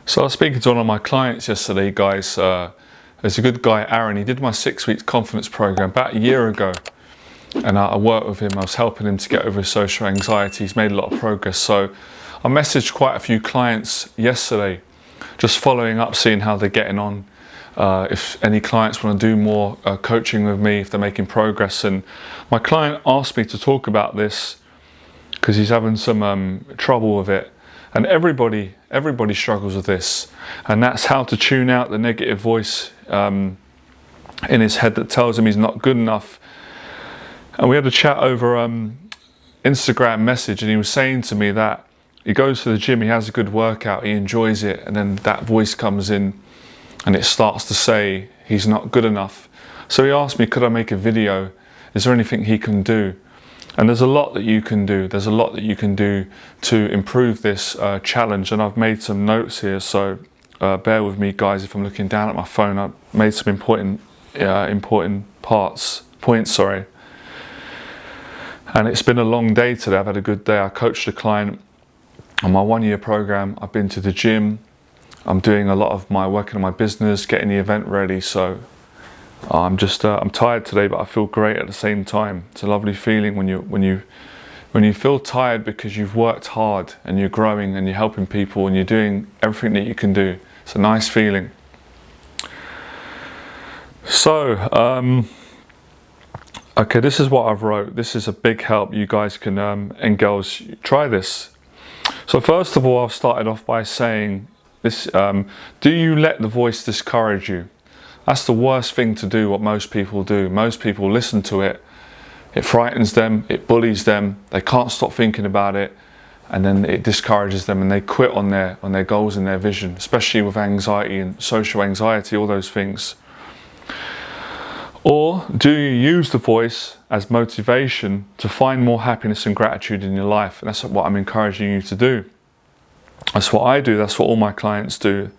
So I was speaking to one of my clients yesterday, guys. There's a good guy, Aron. He did my 6 weeks confidence program about a year ago. And I worked with him. I was helping him to get over his social anxiety. He's made a lot of progress. So I messaged quite a few clients yesterday, just following up, seeing how they're getting on. If any clients want to do more coaching with me, if they're making progress. And my client asked me to talk about this because he's having some trouble with it. And everybody struggles with this, and that's how to tune out the negative voice in his head that tells him he's not good enough. And we had a chat over Instagram message, and he was saying to me that he goes to the gym, he has a good workout, he enjoys it, and then that voice comes in and it starts to say he's not good enough. So he asked me, could I make a video? Is there anything he can do? And there's a lot that you can do. There's a lot that you can do to improve this challenge. And I've made some notes here, so bear with me, guys. If I'm looking down at my phone, I've made some important points. And it's been a long day today. I've had a good day. I coached a client on my 1-year program. I've been to the gym. I'm doing a lot of my working on my business, getting the event ready. So I'm tired today, but I feel great at the same time. It's a lovely feeling when you feel tired because you've worked hard and you're growing and you're helping people and you're doing everything that you can do. It's a nice feeling. So, okay, this is what I've wrote. This is a big help. You guys can, and girls, try this. So first of all, I've started off by saying this, do you let the voice discourage you? That's the worst thing to do, what most people do. Most people listen to it, it frightens them, it bullies them, they can't stop thinking about it, and then it discourages them and they quit on their goals and their vision, especially with anxiety and social anxiety, all those things. Or do you use the voice as motivation to find more happiness and gratitude in your life? And that's what I'm encouraging you to do. That's what I do, that's what all my clients do.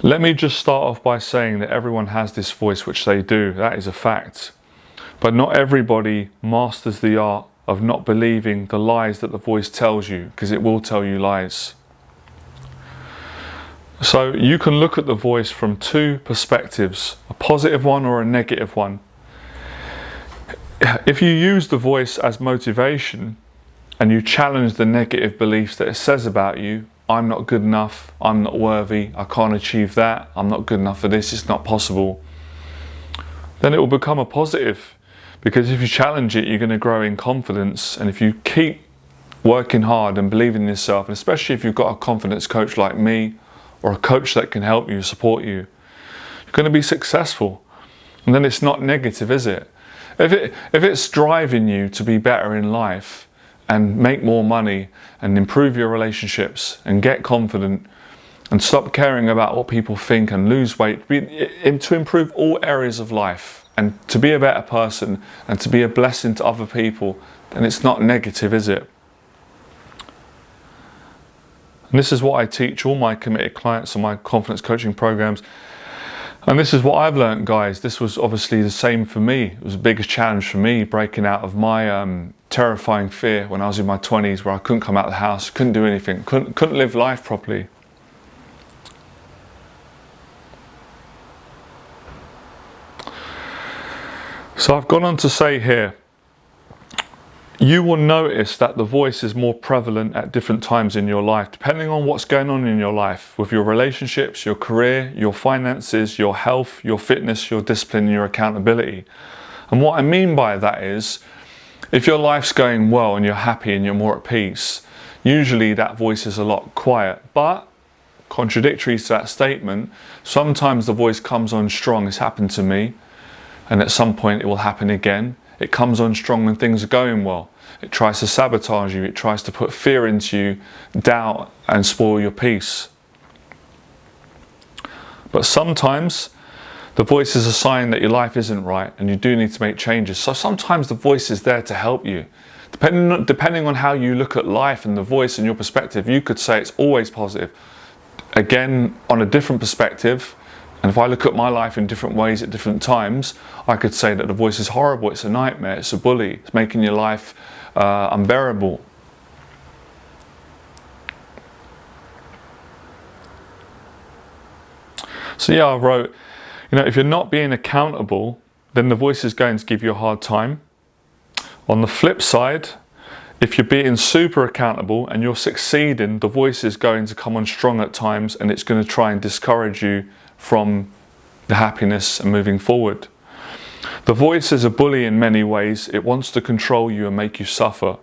Let me just start off by saying that everyone has this voice, which they do. That is a fact. But not everybody masters the art of not believing the lies that the voice tells you, because it will tell you lies. So you can look at the voice from two perspectives, a positive one or a negative one. If you use the voice as motivation and you challenge the negative beliefs that it says about you, I'm not good enough, I'm not worthy, I can't achieve that, I'm not good enough for this, it's not possible, then it will become a positive. Because if you challenge it, you're going to grow in confidence. And if you keep working hard and believing in yourself, and especially if you've got a confidence coach like me, or a coach that can help you, support you, you're going to be successful. And then it's not negative, is it? If it's driving you to be better in life, and make more money and improve your relationships and get confident and stop caring about what people think and lose weight, to improve all areas of life and to be a better person and to be a blessing to other people, then it's not negative, is it? And this is what I teach all my committed clients on my confidence coaching programs. And this is what I've learned, guys. This was obviously the same for me. It was the biggest challenge for me, breaking out of my terrifying fear when I was in my 20s, where I couldn't come out of the house, couldn't do anything, couldn't live life properly. So I've gone on to say here, you will notice that the voice is more prevalent at different times in your life, depending on what's going on in your life, with your relationships, your career, your finances, your health, your fitness, your discipline, and your accountability. And what I mean by that is, if your life's going well and you're happy and you're more at peace, usually that voice is a lot quiet. But contradictory to that statement, sometimes the voice comes on strong. It's happened to me, and at some point it will happen again. It comes on strong when things are going well. It tries to sabotage you. It tries to put fear into you, doubt, and spoil your peace. But sometimes the voice is a sign that your life isn't right and you do need to make changes. So sometimes the voice is there to help you. Depending on how you look at life and the voice and your perspective, you could say it's always positive. Again, on a different perspective, and if I look at my life in different ways at different times, I could say that the voice is horrible, it's a nightmare, it's a bully, it's making your life unbearable. So yeah, I wrote, if you're not being accountable, then the voice is going to give you a hard time. On the flip side, if you're being super accountable and you're succeeding, the voice is going to come on strong at times, and it's going to try and discourage you from the happiness and moving forward. The voice is a bully in many ways. It wants to control you and make you suffer.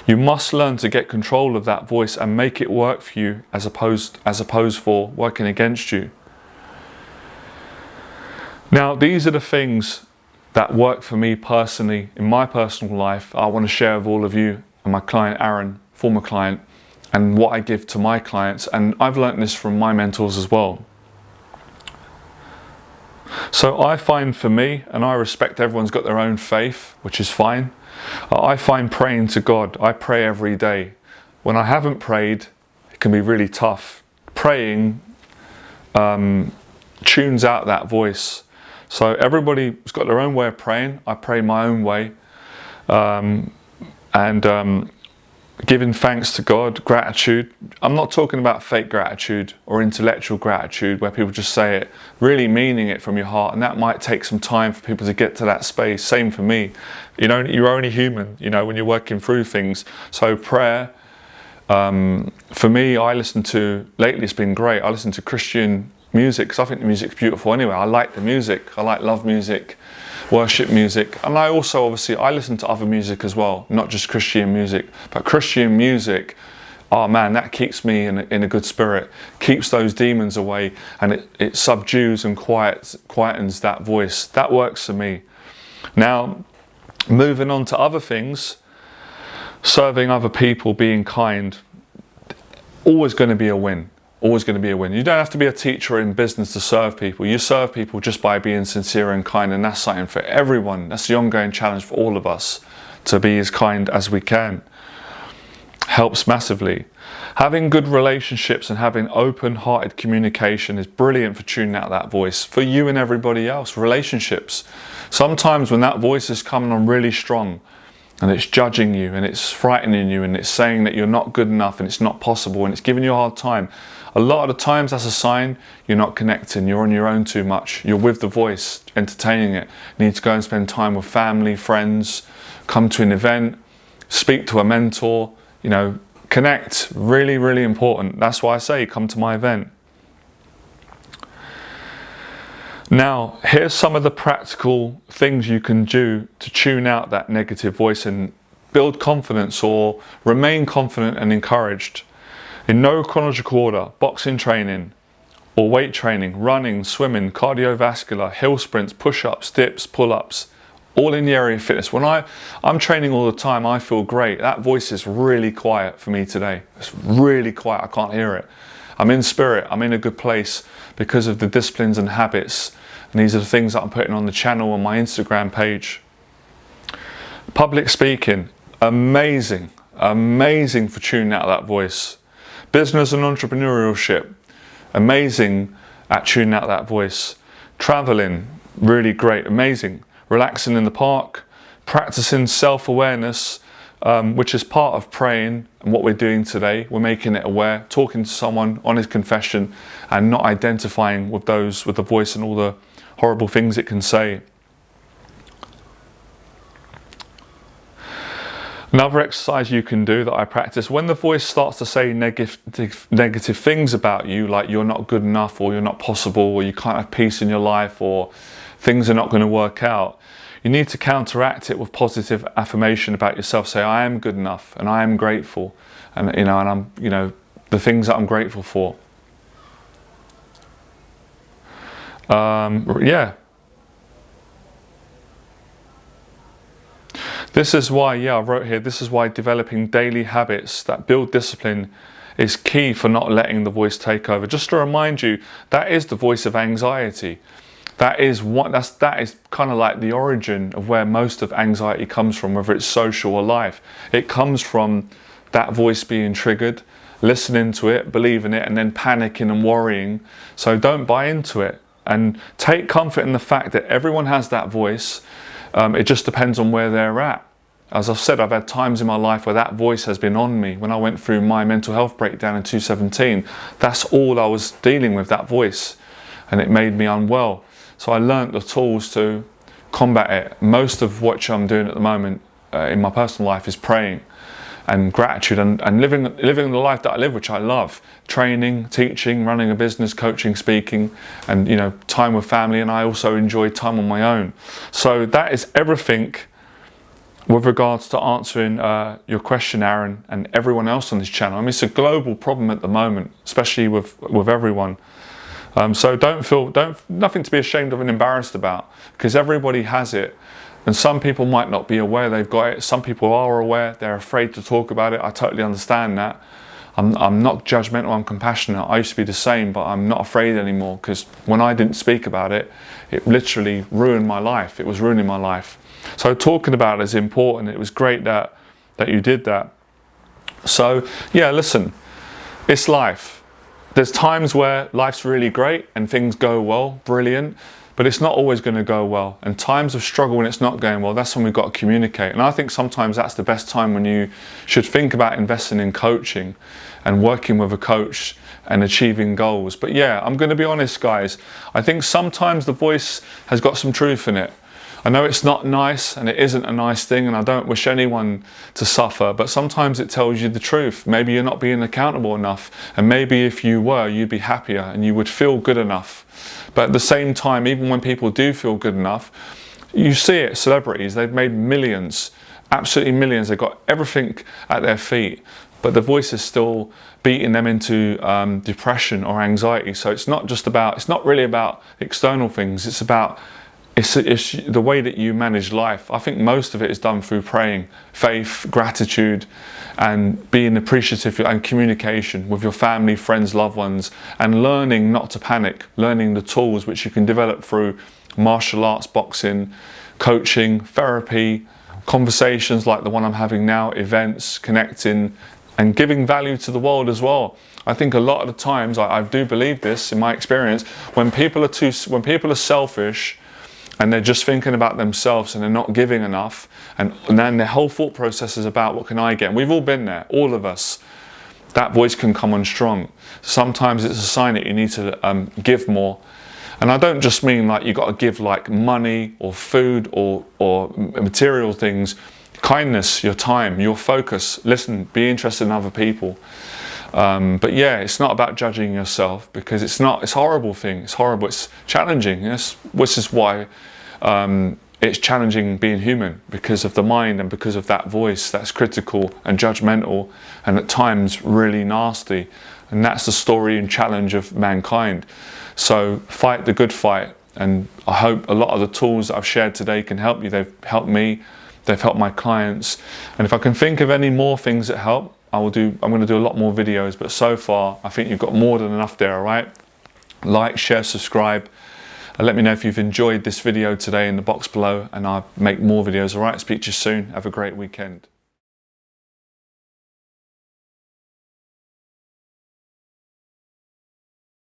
You must learn to get control of that voice and make it work for you as opposed for working against you. Now, these are the things that work for me personally in my personal life. I want to share with all of you and my client Aron, former client, and what I give to my clients. And I've learned this from my mentors as well. So I find for me, and I respect everyone's got their own faith, which is fine. I find praying to God. I pray every day. When I haven't prayed, it can be really tough. Praying tunes out that voice. So everybody's got their own way of praying. I pray my own way. Giving thanks to God, gratitude. I'm not talking about fake gratitude or intellectual gratitude where people just say it, really meaning it from your heart, and that might take some time for people to get to that space. Same for me. You're only human, when you're working through things. So prayer, for me, lately it's been great. I listen to Christian music because I think the music's beautiful anyway. I like the music. I like love music, worship music, and I also I listen to other music as well, not just Christian music, but Christian music, oh man, that keeps me in a good spirit, keeps those demons away, and it subdues and quietens that voice. That works for me. Now, moving on to other things, serving other people, being kind, always going to be a win. Always going to be a win. You don't have to be a teacher in business to serve people. You serve people just by being sincere and kind, and that's something for everyone. That's the ongoing challenge for all of us, to be as kind as we can. Helps massively. Having good relationships and having open-hearted communication is brilliant for tuning out that voice for you and everybody else. Relationships. Sometimes when that voice is coming on really strong, and it's judging you, and it's frightening you, and it's saying that you're not good enough, and it's not possible, and it's giving you a hard time. A lot of the times that's a sign you're not connecting, you're on your own too much. You're with the voice, entertaining it. You need to go and spend time with family, friends, come to an event, speak to a mentor, connect. Really, really important. That's why I say come to my event. Now, here's some of the practical things you can do to tune out that negative voice and build confidence or remain confident and encouraged. In no chronological order: boxing training or weight training, running, swimming, cardiovascular, hill sprints, push-ups, dips, pull-ups, all in the area of fitness. When I'm training all the time, I feel great. That voice is really quiet for me today. It's really quiet, I can't hear it. I'm in spirit, I'm in a good place because of the disciplines and habits. And these are the things that I'm putting on the channel, on my Instagram page. Public speaking, amazing for tuning out that voice. Business and entrepreneurship, amazing at tuning out that voice. Traveling, really great, amazing. Relaxing in the park, practicing self-awareness, which is part of praying and what we're doing today. We're making it aware, talking to someone, honest confession, and not identifying with the voice and all the horrible things it can say. Another exercise you can do that I practice, when the voice starts to say negative things about you, like you're not good enough, or you're not possible, or you can't have peace in your life, or things are not going to work out, you need to counteract it with positive affirmation about yourself. Say, I am good enough, and I am grateful, and I'm the things that I'm grateful for. This is why, I wrote here, this is why developing daily habits that build discipline is key for not letting the voice take over. Just to remind you, that is the voice of anxiety. That is kind of like the origin of where most of anxiety comes from, whether it's social or life. It comes from that voice being triggered, listening to it, believing it, and then panicking and worrying. So don't buy into it, and take comfort in the fact that everyone has that voice. It just depends on where they're at. As I've said, I've had times in my life where that voice has been on me. When I went through my mental health breakdown in 2017, that's all I was dealing with, that voice. and it made me unwell. So I learned the tools to combat it. Most of what I'm doing at the moment in my personal life is praying and gratitude and living the life that I live, which I love. Training, teaching, running a business, coaching, speaking, and time with family, and I also enjoy time on my own. So that is everything with regards to answering your question, Aaron, and everyone else on this channel. I mean, it's a global problem at the moment, especially with everyone. So nothing to be ashamed of and embarrassed about, because everybody has it. And some people might not be aware they've got it. Some people are aware, they're afraid to talk about it. I totally understand that. I'm not judgmental, I'm compassionate. I used to be the same, but I'm not afraid anymore, because when I didn't speak about it, it literally ruined my life. It was ruining my life. So talking about it is important. It was great that you did that. So yeah, listen, it's life. There's times where life's really great and things go well, brilliant. But it's not always going to go well. And times of struggle when it's not going well, that's when we've got to communicate. And I think sometimes that's the best time when you should think about investing in coaching and working with a coach and achieving goals. But yeah, I'm going to be honest, guys. I think sometimes the voice has got some truth in it. I know it's not nice and it isn't a nice thing, and I don't wish anyone to suffer, but sometimes it tells you the truth. Maybe you're not being accountable enough, and maybe if you were, you'd be happier and you would feel good enough. But at the same time, even when people do feel good enough, you see it, celebrities, they've made millions, absolutely millions. They've got everything at their feet, but the voice is still beating them into depression or anxiety. So it's not really about external things. It's about It's the way that you manage life. I think most of it is done through praying, faith, gratitude, and being appreciative and communication with your family, friends, loved ones, and learning not to panic, learning the tools which you can develop through martial arts, boxing, coaching, therapy, conversations like the one I'm having now, events, connecting, and giving value to the world as well. I think a lot of the times, I do believe this in my experience, when people are selfish, and they're just thinking about themselves and they're not giving enough, and then their whole thought process is about what can I get. And we've all been there, all of us. That voice can come on strong. Sometimes it's a sign that you need to give more. And I don't just mean like you got to give like money or food or material things. Kindness, your time, your focus. Listen, be interested in other people. But yeah, it's not about judging yourself, because it's a horrible thing. It's horrible. It's challenging. Yes, which is why it's challenging being human, because of the mind and because of that voice that's critical and judgmental and at times really nasty. And that's the story and challenge of mankind. So fight the good fight. And I hope a lot of the tools that I've shared today can help you. They've helped me. They've helped my clients. And if I can think of any more things that help, I'm going to do a lot more videos, but so far I think you've got more than enough there, all right? Like, share, subscribe, and let me know if you've enjoyed this video today in the box below, and I'll make more videos, all right? Speak to you soon. Have a great weekend.